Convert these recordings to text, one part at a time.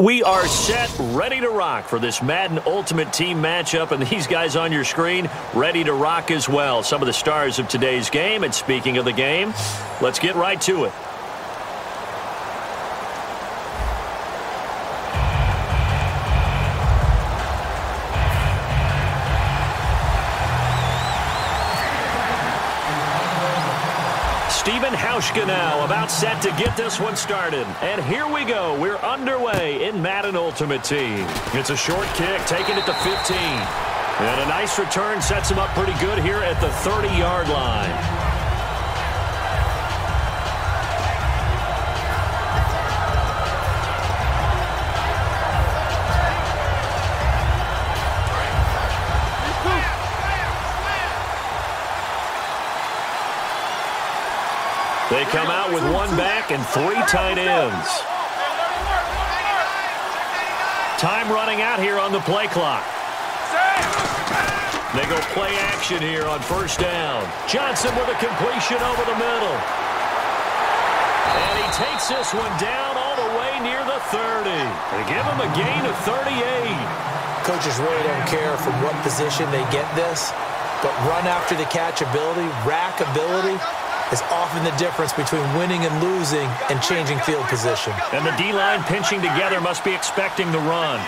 We are set, ready to rock for this Madden Ultimate Team matchup, and these guys on your screen ready to rock as well. Some of the stars of today's game, and speaking of the game, let's get right to it. Stephen Hauschka now about set to get this one started. And here we go. We're underway in Madden Ultimate Team. It's a short kick, taking it to 15. And a nice return sets him up pretty good here at the 30-yard line. They come out with one back and three tight ends. Time running out here on the play clock. They go play action here on first down. Johnson with a completion over the middle. And he takes this one down all the way near the 30. They give him a gain of 38. Coaches really don't care from what position they get this, but run after the catch ability, rack ability, is often the difference between winning and losing and changing field position. And the D-line pinching together must be expecting the run.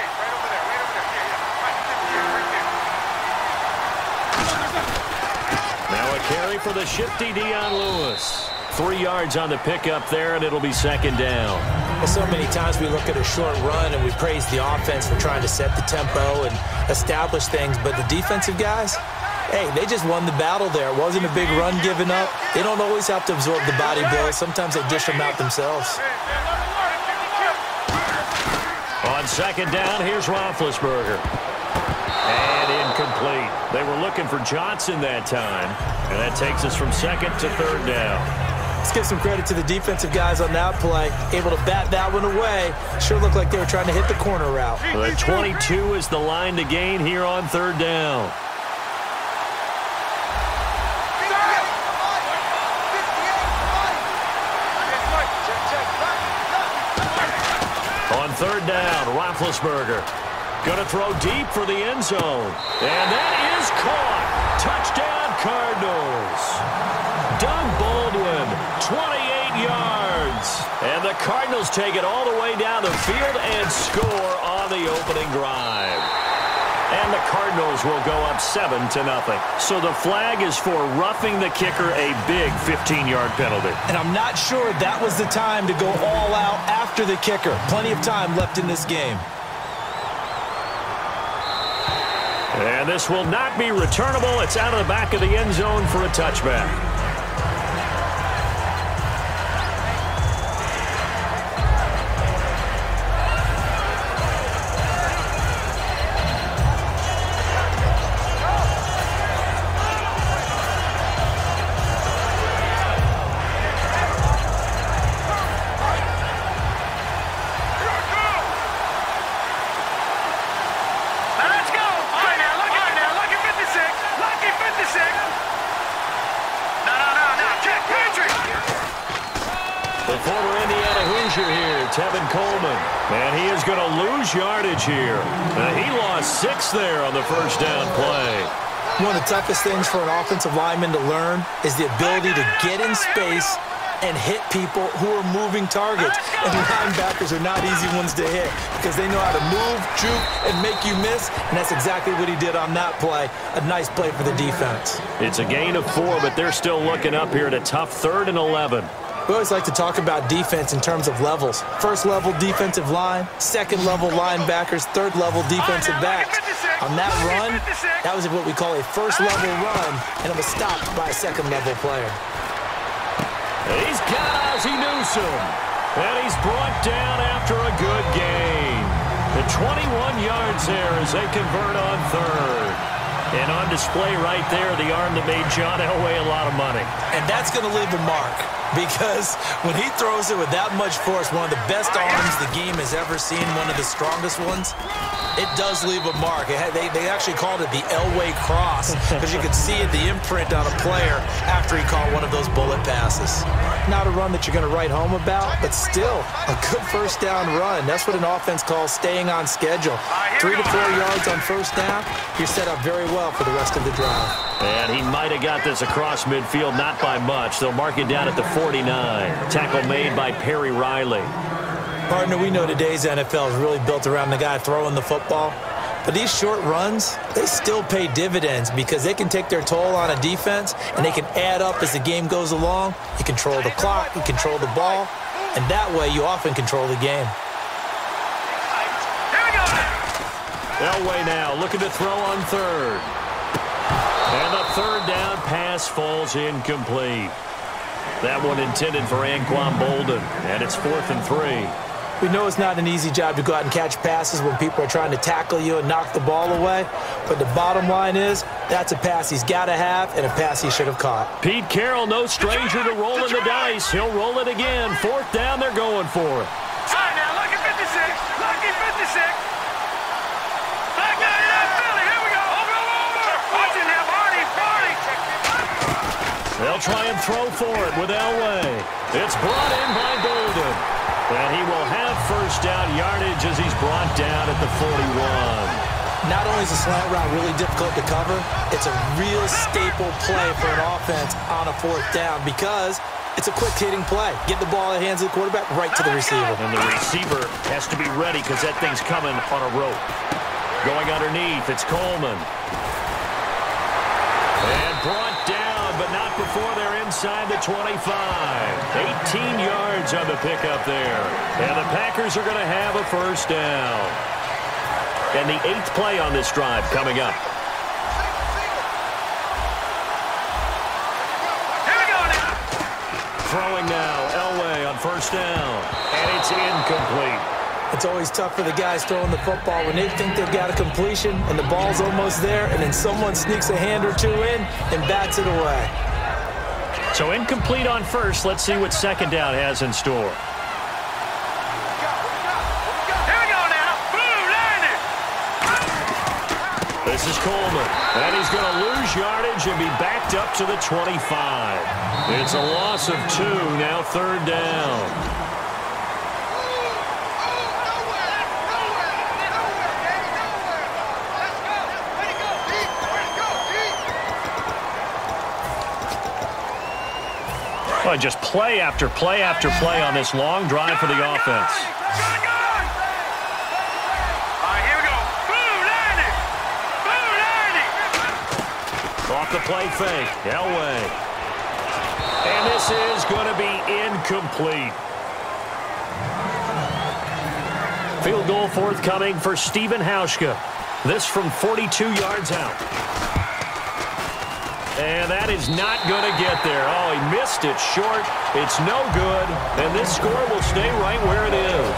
Now a carry for the shifty Dion Lewis. 3 yards on the pickup there, and it'll be second down. Well, so many times we look at a short run and we praise the offense for trying to set the tempo and establish things, but the defensive guys, hey, they just won the battle there. It wasn't a big run given up. They don't always have to absorb the body blows. Sometimes they dish them out themselves. On second down, here's Roethlisberger. And incomplete. They were looking for Johnson that time. And that takes us from second to third down. Let's give some credit to the defensive guys on that play. Able to bat that one away. Sure looked like they were trying to hit the corner route. The 22 is the line to gain here on third down. On third down, Roethlisberger going to throw deep for the end zone. And that is caught. Touchdown, Cardinals. Doug Baldwin, 28 yards. And the Cardinals take it all the way down the field and score on the opening drive. And the Cardinals will go up 7-0. So the flag is for roughing the kicker, a big 15-yard penalty. And I'm not sure that was the time to go all out after the kicker. Plenty of time left in this game. And this will not be returnable. It's out of the back of the end zone for a touchback. Tevin Coleman, and he is going to lose yardage here. He lost 6 there on the first down play. One of the toughest things for an offensive lineman to learn is the ability to get in space and hit people who are moving targets. And linebackers are not easy ones to hit because they know how to move, juke, and make you miss, and that's exactly what he did on that play. A nice play for the defense. It's a gain of 4, but they're still looking up here at a tough 3rd and 11. We always like to talk about defense in terms of levels. First level defensive line, second level linebackers, third level defensive backs. On that run, that was what we call a first level run, and it was stopped by a second level player. He's got Ozzie Newsome, and he's brought down after a good gain. The 21 yards there as they convert on third. And on display right there, the arm that made John Elway a lot of money. And that's going to leave a mark because when he throws it with that much force, one of the best arms the game has ever seen, one of the strongest ones, it does leave a mark. They actually called it the Elway cross because you could see it, the imprint on a player after he caught one of those bullet passes. Not a run that you're going to write home about, but still a good first down run. That's what an offense calls staying on schedule. 3 to 4 yards on first down, you're set up very well for the rest of the drive. And he might have got this across midfield, not by much. They'll mark it down at the 49. Tackle made by Perry Riley. Partner, we know today's NFL is really built around the guy throwing the football. But these short runs, they still pay dividends because they can take their toll on a defense and they can add up as the game goes along. You control the clock, you control the ball, and that way you often control the game. Elway now looking to throw on third. And the third down pass falls incomplete. That one intended for Anquan Boldin, and it's 4th and 3. We know it's not an easy job to go out and catch passes when people are trying to tackle you and knock the ball away. But the bottom line is, that's a pass he's got to have and a pass he should have caught. Pete Carroll, no stranger to rolling the dice. He'll roll it again. 4th down, they're going for it. All right, now, lucky 56. Lucky 56. Back out of that Philly. Here we go. Over. Watch it now, Barney. They'll try and throw for it with Elway. It's brought in by Boldin. And he will have first down yardage as he's brought down at the 41. Not only is a slant route really difficult to cover, it's a real staple play for an offense on a 4th down because it's a quick-hitting play. Get the ball in the hands of the quarterback right to the receiver. And the receiver has to be ready because that thing's coming on a rope. Going underneath, it's Coleman. And brought down, but not before they're inside the 25. 18 yards on the pickup there. And the Packers are going to have a first down. And the 8th play on this drive coming up. Here we go now. Throwing now, Elway on first down. And it's incomplete. It's always tough for the guys throwing the football when they think they've got a completion and the ball's almost there, and then someone sneaks a hand or two in and bats it away. So incomplete on first. Let's see what second down has in store. Here we go now. Blue landing. This is Coleman. And he's going to lose yardage and be backed up to the 25. It's a loss of 2, now 3rd down. Well, just play after play after play on this long drive for the offense. All right, here we go. Blue landing. Off the play fake, Elway. And this is going to be incomplete. Field goal forthcoming for Stephen Hauschka. This from 42 yards out. And that is not going to get there. Oh, he missed it short. It's no good. And this score will stay right where it is.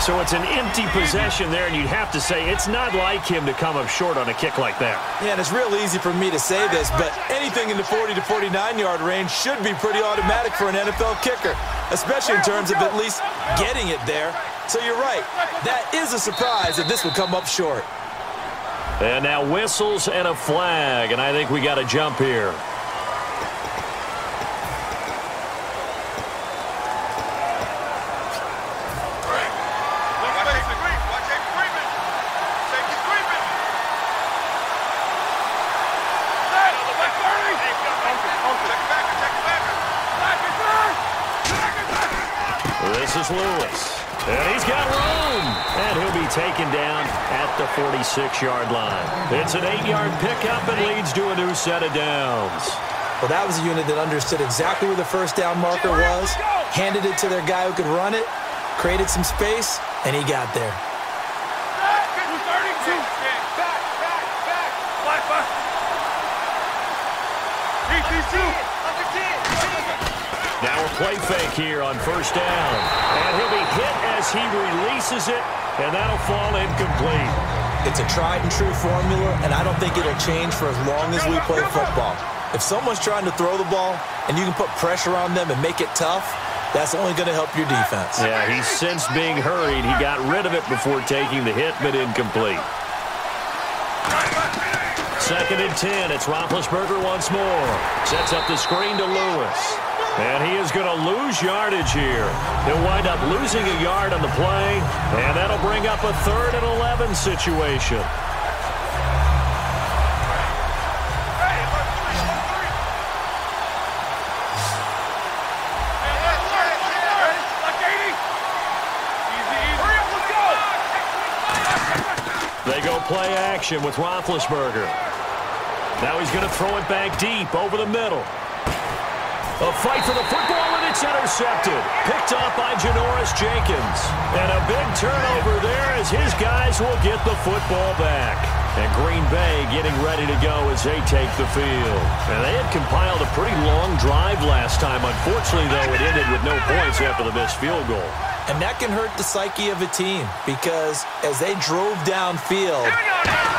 So it's an empty possession there, and you'd have to say it's not like him to come up short on a kick like that. Yeah, and it's real easy for me to say this, but anything in the 40 to 49-yard range should be pretty automatic for an NFL kicker, especially in terms of at least getting it there. So you're right. That is a surprise if this would come up short. And now whistles and a flag, and I think we got a jump here. This is Lewis. And he's got room. And he'll be taken down at the 46-yard line. It's an 8-yard pickup and leads to a new set of downs. Well, that was a unit that understood exactly where the first down marker was, handed it to their guy who could run it, created some space, and he got there. Now a play fake here on first down. And he'll be hit as he releases it, and that'll fall incomplete. It's a tried-and-true formula, and I don't think it'll change for as long as we play football. If someone's trying to throw the ball and you can put pressure on them and make it tough, that's only going to help your defense. Yeah, he's since being hurried. He got rid of it before taking the hit, but incomplete. 2nd and 10. It's Roethlisberger once more. Sets up the screen to Lewis. And he is going to lose yardage here. He'll wind up losing a yard on the play, and that'll bring up a 3rd and 11 situation. They go play action with Roethlisberger. Now he's going to throw it back deep over the middle. A fight for the football, and it's intercepted. Picked up by Janoris Jenkins. And a big turnover there as his guys will get the football back. And Green Bay getting ready to go as they take the field. And they had compiled a pretty long drive last time. Unfortunately, though, it ended with no points after the missed field goal. And that can hurt the psyche of a team because as they drove downfield,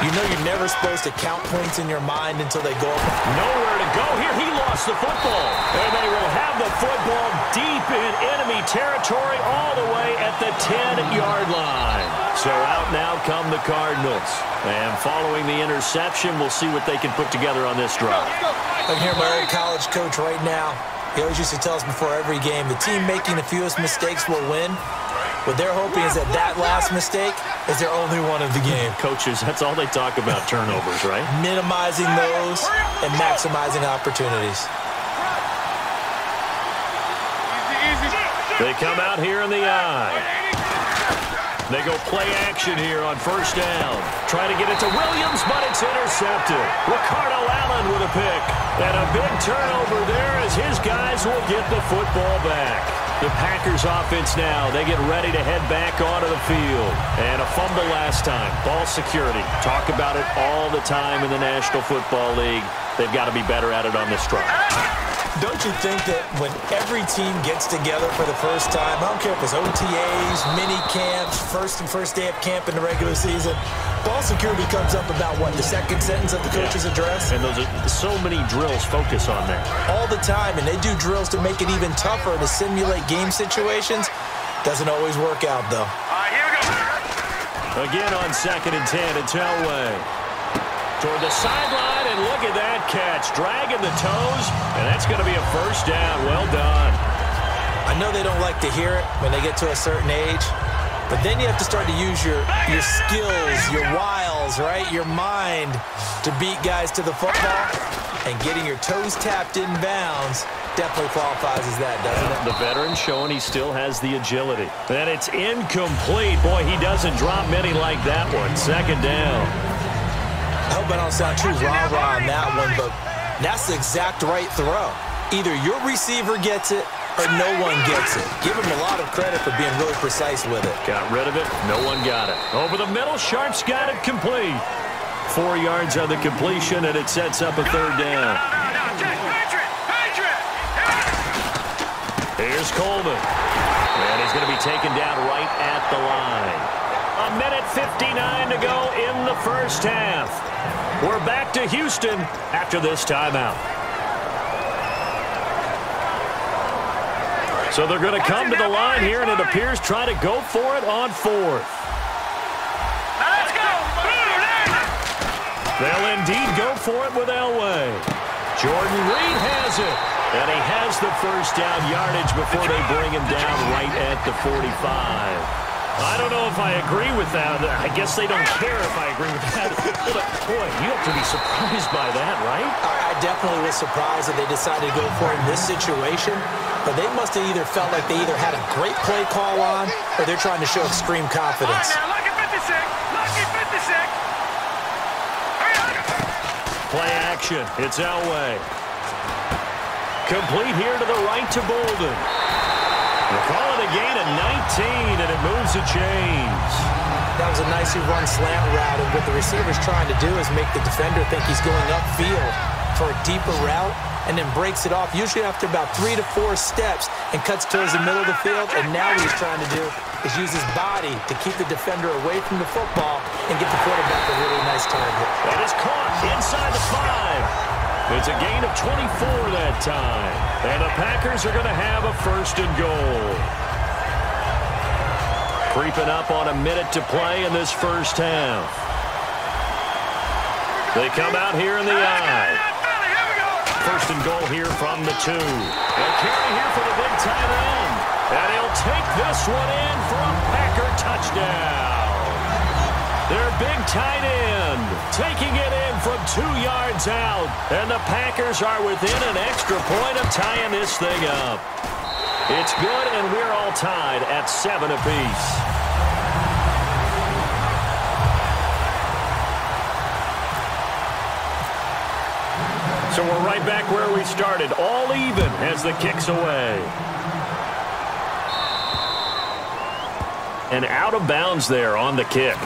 you know you're never supposed to count points in your mind until they go up. Nowhere to go here. He lost the football. And they will have the football deep in enemy territory all the way at the 10-yard line. So out now come the Cardinals. And following the interception, we'll see what they can put together on this drive. I can hear my old college coach right now. He always used to tell us before every game, the team making the fewest mistakes will win. What they're hoping is that that last mistake is their only one of the game. Coaches, that's all they talk about, turnovers, right? Minimizing those and maximizing opportunities. They come out here in the eye. They go play action here on 1st down. Trying to get it to Williams, but it's intercepted. Ricardo Allen with a pick. And a big turnover there as his guys will get the football back. The Packers offense now, they get ready to head back onto the field. And a fumble last time. Ball security. Talk about it all the time in the National Football League. They've got to be better at it on this drive. Don't you think that when every team gets together for the first time, I don't care if it's OTAs, mini camps, first day of camp in the regular season, ball security comes up about, what, the second sentence of the coach's address? And those are so many drills focus on that. All the time, and they do drills to make it even tougher to simulate game situations. Doesn't always work out, though. Here we go. Again on 2nd and 10, it's Elway. Toward the sideline, and look at that catch. Dragging the toes, and that's going to be a 1st down. Well done. I know they don't like to hear it when they get to a certain age, but then you have to start to use your skills, your wiles, right? Your mind to beat guys to the football, and getting your toes tapped in bounds definitely qualifies as that, doesn't it? The veteran showing he still has the agility. And it's incomplete. Boy, he doesn't drop many like that one. 2nd down. I hope I don't sound too rah-rah on that one, but that's the exact right throw. Either your receiver gets it or no one gets it. Give him a lot of credit for being really precise with it. Got rid of it. No one got it. Over the middle, Sharp's got it complete. 4 yards on the completion, and it sets up a 3rd down. Here's Coleman. And he's going to be taken down right at the line. 1:59 to go in the 1st half. We're back to Houston after this timeout. So they're going to come to the line here, and it appears try to go for it on 4th. Let's go. They'll indeed go for it with Elway. Jordan Reed has it. And he has the 1st down yardage before they bring him down right at the 45. I don't know if I agree with that. I guess they don't care if I agree with that. But, boy, you have to be surprised by that, right? I definitely was surprised that they decided to go for it in this situation. But they must have either felt like they either had a great play call on or they're trying to show extreme confidence. Lucky 56. Lucky 56. Play action. It's Elway. Complete here to the right to Bolden. We'll call it a gain of 19, and it moves the chains. That was a nicely run slant route, and what the receiver's trying to do is make the defender think he's going upfield for a deeper route, and then breaks it off, usually after about 3 to 4 steps, and cuts towards the middle of the field, and now what he's trying to do is use his body to keep the defender away from the football and get the quarterback a really nice target. That is caught inside the 5. It's a gain of 24 that time. And the Packers are going to have a 1st and goal. Creeping up on a minute to play in this first half. They come out here in the I. 1st and goal here from the 2. They'll carry here for the big tight end. And he'll take this one in for a Packer touchdown. Their big tight end taking it in from 2 yards out. And the Packers are within an extra point of tying this thing up. It's good, and we're all tied at 7 apiece. So we're right back where we started, all even as the kick's away. And out of bounds there on the kick.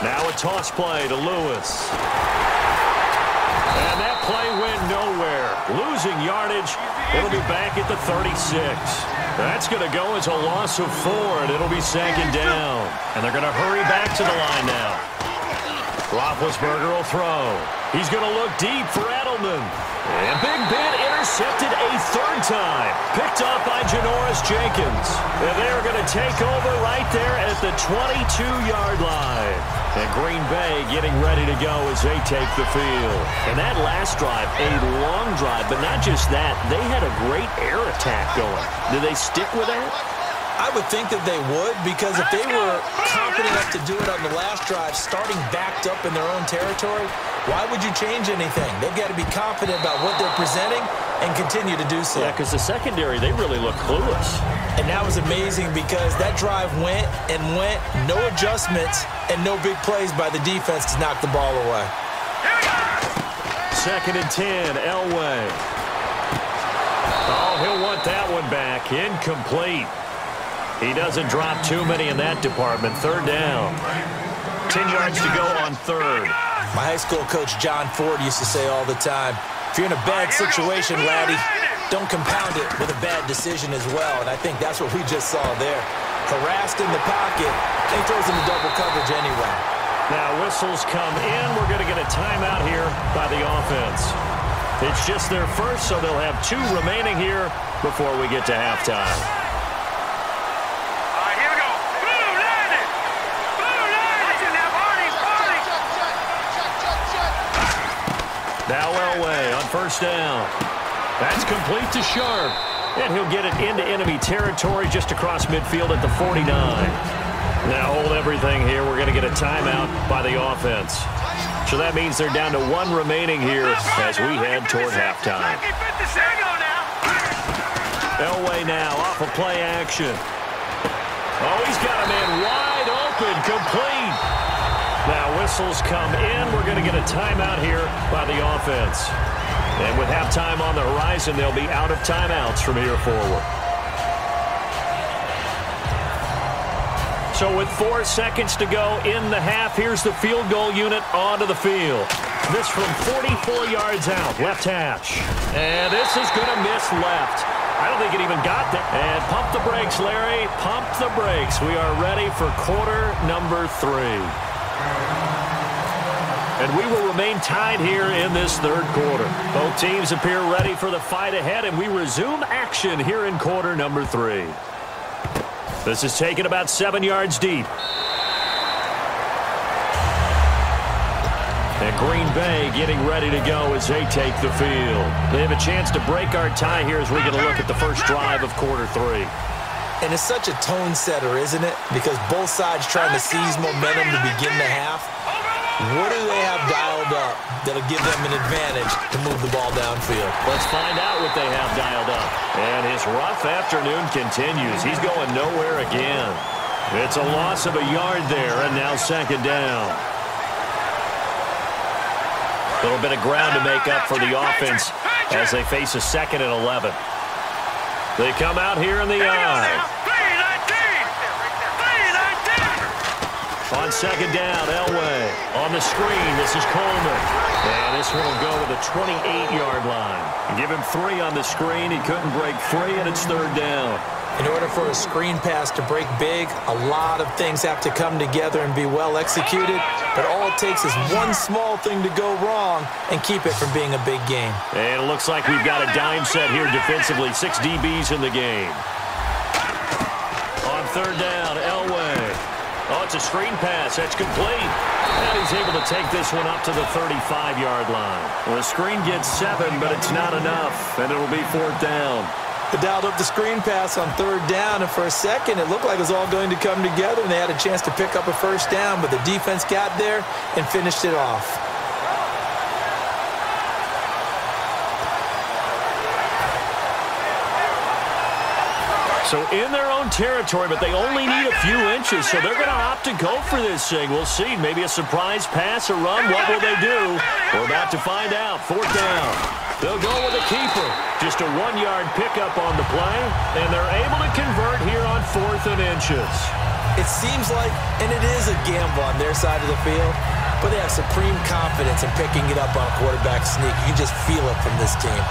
Now a toss play to Lewis. And that play went nowhere. Losing yardage. It'll be back at the 36. That's going to go as a loss of 4, and it'll be 2nd down. And they're going to hurry back to the line now. Roethlisberger will throw. He's going to look deep for Edelman. And Big Ben intercepted a 3rd time. Picked off by Janoris Jenkins. And they're going to take over right there at the 22-yard line. And Green Bay getting ready to go as they take the field. And that last drive, a long drive, but not just that. They had a great air attack going. Did they stick with that? I would think that they would, because if they were confident enough to do it on the last drive, starting backed up in their own territory, why would you change anything? They've got to be confident about what they're presenting and continue to do so. Yeah, because the secondary, they really look clueless. And that was amazing because that drive went and went, no adjustments, and no big plays by the defense to knock the ball away. 2nd and 10, Elway. Oh, he'll want that one back. Incomplete. He doesn't drop too many in that department. 3rd down. 10 yards to go on 3rd. My high school coach, John Ford, used to say all the time, if you're in a bad situation, laddie, don't compound it with a bad decision as well. And I think that's what we just saw there. Harassed in the pocket, he throws into double coverage anyway. Now whistles come in. We're going to get a timeout here by the offense. It's just their first, so they'll have 2 remaining here before we get to halftime. Now Elway on 1st down. That's complete to Sharp. And he'll get it into enemy territory just across midfield at the 49. Now hold everything here. We're going to get a timeout by the offense. So that means they're down to 1 remaining here as we head toward halftime. Elway now off of play action. Oh, he's got a man wide open, complete. Now whistles come in. We're going to get a timeout here by the offense. And with halftime on the horizon, they'll be out of timeouts from here forward. So with 4 seconds to go in the half, here's the field goal unit onto the field. This from 44 yards out, left hash. And this is going to miss left. I don't think it even got there. And pump the brakes, Larry. Pump the brakes. We are ready for quarter number 3. And we will remain tied here in this 3rd quarter. Both teams appear ready for the fight ahead, and we resume action here in quarter number 3. This is taken about 7 yards deep. And Green Bay getting ready to go as they take the field. They have a chance to break our tie here as we get a look at the first drive of quarter 3. And it's such a tone setter, isn't it? Because both sides trying to seize momentum to begin the half. What do they have dialed up that'll give them an advantage to move the ball downfield? Let's find out what they have dialed up. And his rough afternoon continues. He's going nowhere again. It's a loss of a yard there, and now 2nd down. A little bit of ground to make up for the offense as they face a 2nd and 11. They come out here in the eye. On second down, Elway. On the screen, this is Coleman. And this one will go to the 28-yard line. Give him 3 on the screen. He couldn't break free, and it's third down. In order for a screen pass to break big, a lot of things have to come together and be well executed. But all it takes is one small thing to go wrong and keep it from being a big game. And it looks like we've got a dime set here defensively. 6 DBs in the game. On third down, Elway. Oh, it's a screen pass. That's complete. And he's able to take this one up to the 35-yard line. Well, the screen gets 7, but it's not enough, and it'll be fourth down. They dialed up the screen pass on third down, and for a second, it looked like it was all going to come together, and they had a chance to pick up a first down, but the defense got there and finished it off. So in their own territory, but they only need a few inches, so they're going to opt to go for this thing. We'll see. Maybe a surprise pass or run. What will they do? We're about to find out. Fourth down. They'll go with a keeper. Just a 1-yard pickup on the play, and they're able to convert here on 4th and inches. It seems like, and it is a gamble on their side of the field, but they have supreme confidence in picking it up on a quarterback sneak. You can just feel it from this team.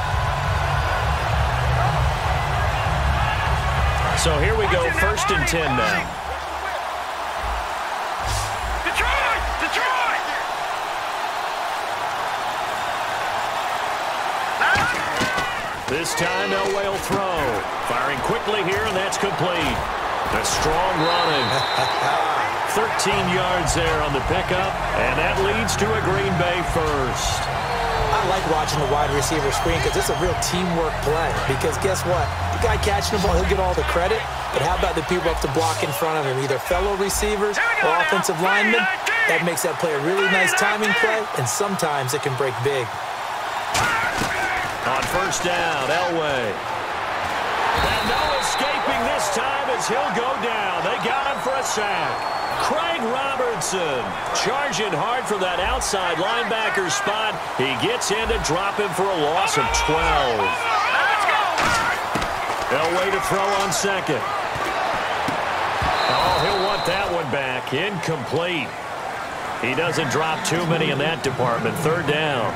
So here we go, 1st and 10 now. Detroit! Detroit! This time, Elway will throw. Firing quickly here, and that's complete. A strong running. 13 yards there on the pickup, and that leads to a Green Bay first. I like watching the wide receiver screen because it's a real teamwork play. Because guess what? The guy catching the ball, he'll get all the credit. But how about the people up to block in front of him, either fellow receivers or offensive linemen? That makes that play a really nice timing play, and sometimes it can break big. On first down, Elway. And no escaping this time as he'll go down. They got him for a sack. Craig Robertson charging hard from that outside linebacker spot. He gets in to drop him for a loss of 12. Elway to throw on second. Oh, he'll want that one back. Incomplete. He doesn't drop too many in that department. Third down.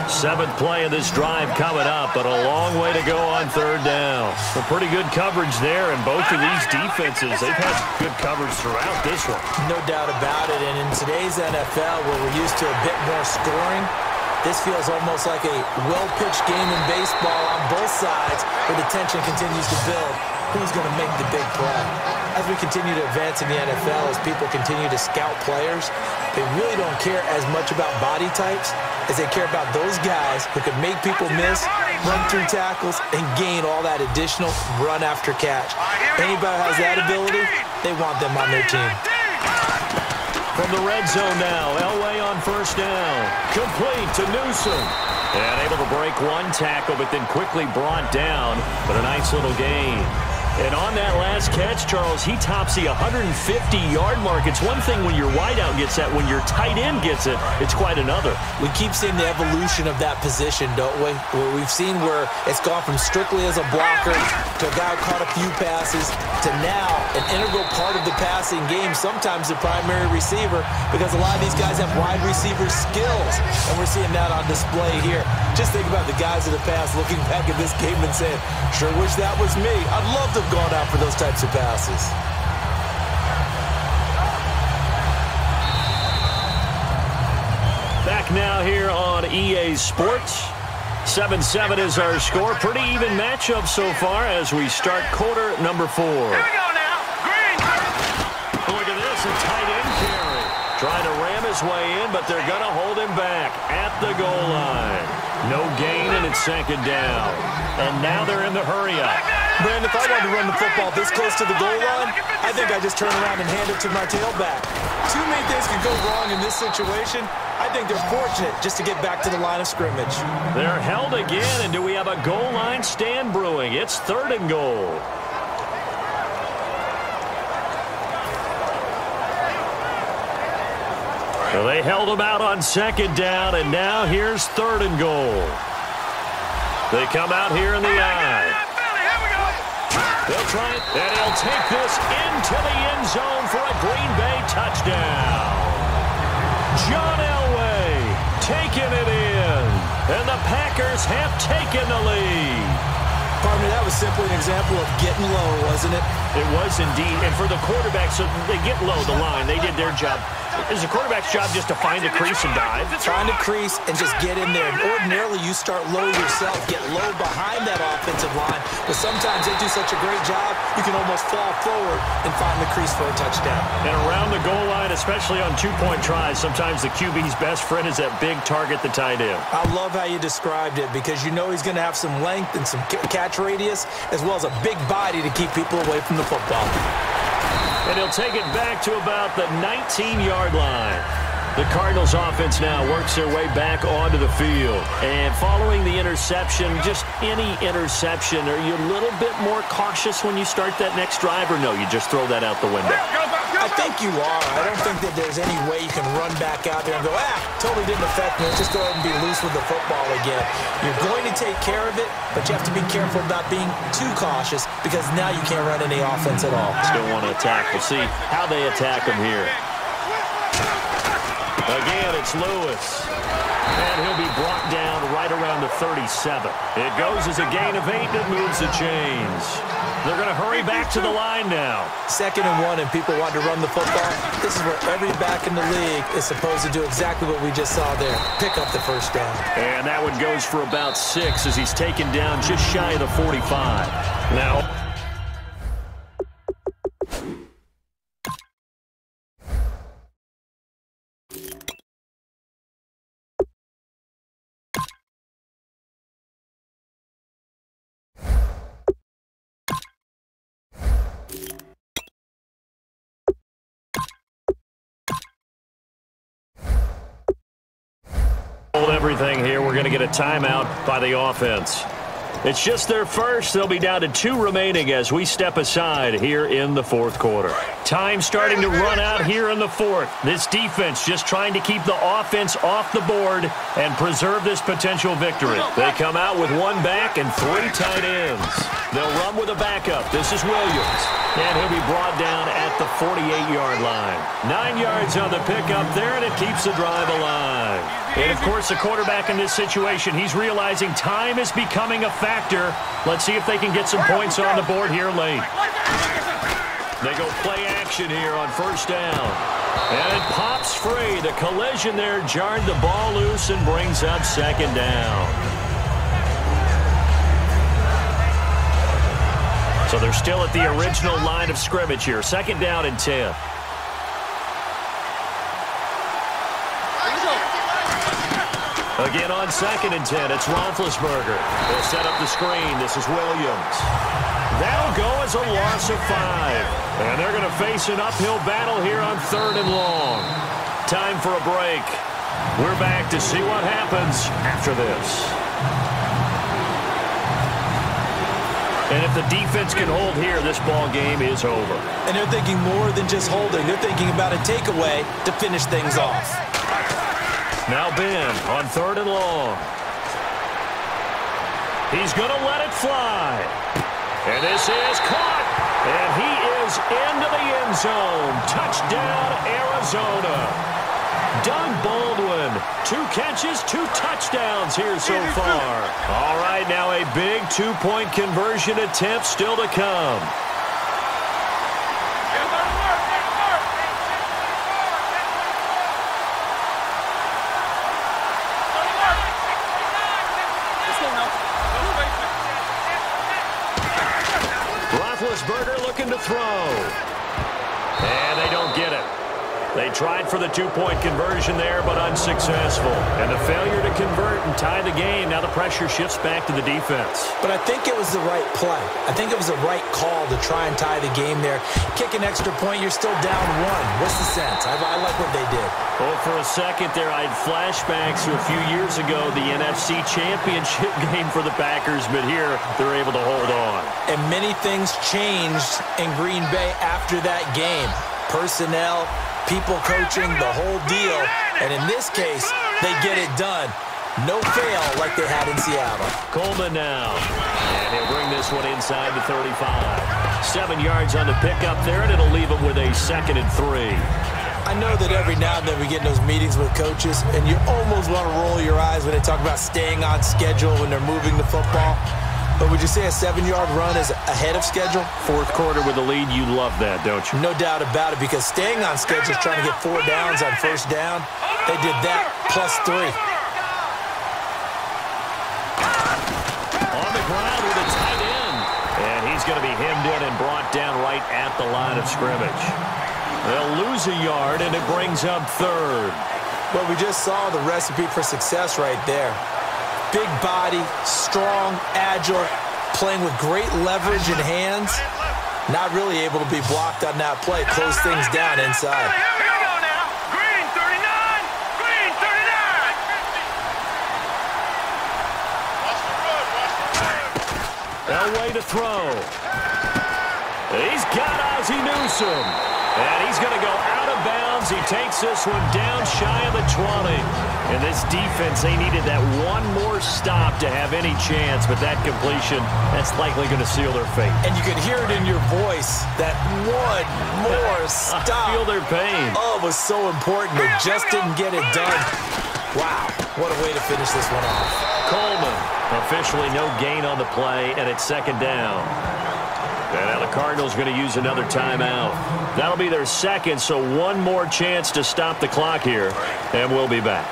7th play of this drive coming up, but a long way to go on third down. A pretty good coverage there, and both of these defenses, they've had good coverage throughout this one. No doubt about it, and in today's NFL, where we're used to a bit more scoring, this feels almost like a well-pitched game in baseball on both sides, where the tension continues to build. Who's going to make the big play? As we continue to advance in the NFL, as people continue to scout players, they really don't care as much about body types as they care about those guys who can make people miss, run through tackles, and gain all that additional run after catch. Anybody who has that ability, they want them on their team. From the red zone now, Elway on first down. Complete to Newsome. And able to break one tackle, but then quickly brought down. But a nice little gain. And on that last catch, Charles, he tops the 150-yard mark. It's one thing when your wideout gets that. When your tight end gets it, it's quite another. We keep seeing the evolution of that position, don't we? Where we've seen where it's gone from strictly as a blocker to a guy who caught a few passes to now an integral part of the passing game, sometimes the primary receiver, because a lot of these guys have wide receiver skills, and we're seeing that on display here. Just think about the guys of the past looking back at this game and saying, sure wish that was me. I'd love to have gone out for those types of passes. Back now here on EA Sports. 7-7 is our score. Pretty even matchup so far as we start quarter number 4. Here we go now. Green. Look at this, a tight end carry. Trying to ram his way in, but they're going to hold him back at the goal line. No gain, and it's second down. And now they're in the hurry-up. Brandon, if I wanted to run the football this close to the goal line, I think I just turn around and hand it to my tailback. Too many things could go wrong in this situation. I think they're fortunate just to get back to the line of scrimmage. They're held again, and do we have a goal line stand brewing? It's third and goal. So they held him out on second down, and now here's third and goal. They come out here in the eye. They'll try it, and he'll take this into the end zone for a Green Bay touchdown. John Elway taking it in, and the Packers have taken the lead. Pardon me, that was simply an example of getting low, wasn't it? It was indeed. And for the quarterback, so they get low the line. They did their job. It's the quarterback's job just to find the crease and dive. Find a crease and just get in there. And ordinarily, you start low yourself, get low behind that offensive line. But sometimes they do such a great job, you can almost fall forward and find the crease for a touchdown. And around the goal line, especially on two-point tries, sometimes the QB's best friend is that big target, the tight end. I love how you described it because you know he's going to have some length and some catch radius as well as a big body to keep people away from the football. And he'll take it back to about the 19-yard line. The Cardinals offense now works their way back onto the field. And following the interception, just any interception, are you a little bit more cautious when you start that next drive, or no, you just throw that out the window? I think you are. I don't think that there's any way you can run back out there and go, totally didn't affect me. Let's just go ahead and be loose with the football again. You're going to take care of it, but you have to be careful about being too cautious because now you can't run any offense at all. Still want to attack. We'll see how they attack him here. Again, it's Lewis. And he'll be brought down right around the 37. It goes as a gain of 8, and it moves the chains. They're going to hurry back to the line now. 2nd and 1, and people want to run the football. This is where every back in the league is supposed to do exactly what we just saw there. Pick up the first down. And that one goes for about 6 as he's taken down just shy of the 45. Now... everything here. We're going to get a timeout by the offense. It's just their first. They'll be down to 2 remaining as we step aside here in the 4th quarter. Time starting to run out here in the 4th. This defense just trying to keep the offense off the board and preserve this potential victory. They come out with 1 back and 3 tight ends. They'll run with a backup. This is Williams. And he'll be brought down at the 48-yard line. 9 yards on the pickup there, and it keeps the drive alive. And, of course, the quarterback in this situation, he's realizing time is becoming a factor. Let's see if they can get some points on the board here late. They go play action here on 1st down. And it pops free. The collision there jarred the ball loose and brings up 2nd down. So they're still at the original line of scrimmage here. 2nd down and 10. Again on 2nd and 10, it's Roethlisberger. They'll set up the screen. This is Williams. That'll go as a loss of 5. And they're going to face an uphill battle here on 3rd and long. Time for a break. We're back to see what happens after this. And if the defense can hold here, this ball game is over. And they're thinking more than just holding. They're thinking about a takeaway to finish things off. Now Ben on 3rd and long. He's going to let it fly. And this is caught. And he is into the end zone. Touchdown, Arizona. Doug Baldwin, 2 catches, 2 touchdowns here so far. All right, now a big 2-point conversion attempt still to come. Roethlisberger looking to throw. And they don't get it. They tried for the 2-point conversion there, but unsuccessful. And the failure to convert and tie the game, now the pressure shifts back to the defense. But I think it was the right play. I think it was the right call to try and tie the game there. Kick an extra point, you're still down 1. What's the sense? I like what they did. Well, for a second there, I had flashbacks to a few years ago, the NFC Championship game for the Packers, but here they're able to hold on. And many things changed in Green Bay after that game. Personnel, people coaching, the whole deal. And in this case, they get it done. No fail like they had in Seattle. Coleman now. And he'll bring this one inside the 35. 7 yards on the pickup there, and it'll leave him with a 2nd and 3. I know that every now and then we get in those meetings with coaches, and you almost want to roll your eyes when they talk about staying on schedule when they're moving the football. But would you say a 7-yard run is ahead of schedule? 4th quarter with the lead, you love that, don't you? No doubt about it, because staying on schedule is trying to get 4 downs on 1st down. They did that plus 3. On the ground with a tight end. And he's going to be hemmed in and brought down right at the line of scrimmage. They'll lose a yard, and it brings up 3rd. Well, we just saw the recipe for success right there. Big body, strong, agile, playing with great leverage in hands. Not really able to be blocked on that play. Close things down inside. Here we go now. Green 39. Green 39. Elway to throw. He's got Ozzie Newsome. And he's going to go out of bounds. He takes this one down shy of the 20. And this defense, they needed that one more stop to have any chance. But that completion, that's likely going to seal their fate. And you could hear it in your voice, that one more stop. I feel their pain. Oh, it was so important. They just didn't get it done. Wow, what a way to finish this one off. Coleman, officially no gain on the play, and it's 2nd down. And now the Cardinals going to use another timeout. That'll be their 2nd, so one more chance to stop the clock here, and we'll be back.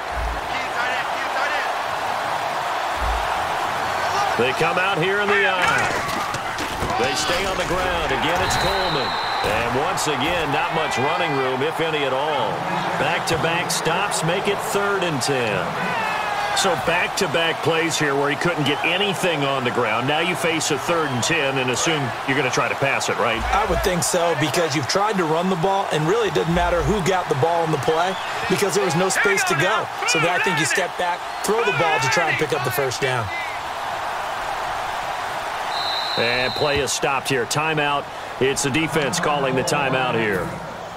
They come out here in the aisle. They stay on the ground. Again, it's Coleman. And once again, not much running room, if any at all. Back-to-back stops make it 3rd and 10. So back-to-back plays here where he couldn't get anything on the ground. Now you face a 3rd and 10 and assume you're going to try to pass it, right? I would think so, because you've tried to run the ball, and really it didn't matter who got the ball in the play because there was no space to go. So then I think you step back, throw the ball to try and pick up the 1st down. And play is stopped here. Timeout. It's the defense calling the timeout here.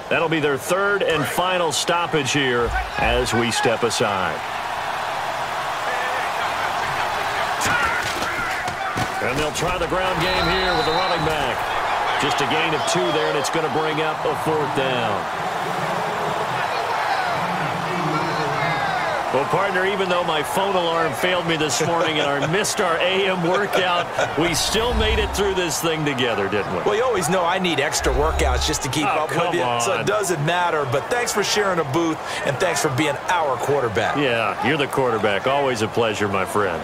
That'll be their 3rd and final stoppage here as we step aside. And they'll try the ground game here with the running back. Just a gain of 2 there, and it's going to bring up a 4th down. Well, partner, even though my phone alarm failed me this morning and I missed our AM workout, we still made it through this thing together, didn't we? Well, you always know I need extra workouts just to keep up with you, so it doesn't matter. But thanks for sharing a booth, and thanks for being our quarterback. Yeah, you're the quarterback. Always a pleasure, my friend.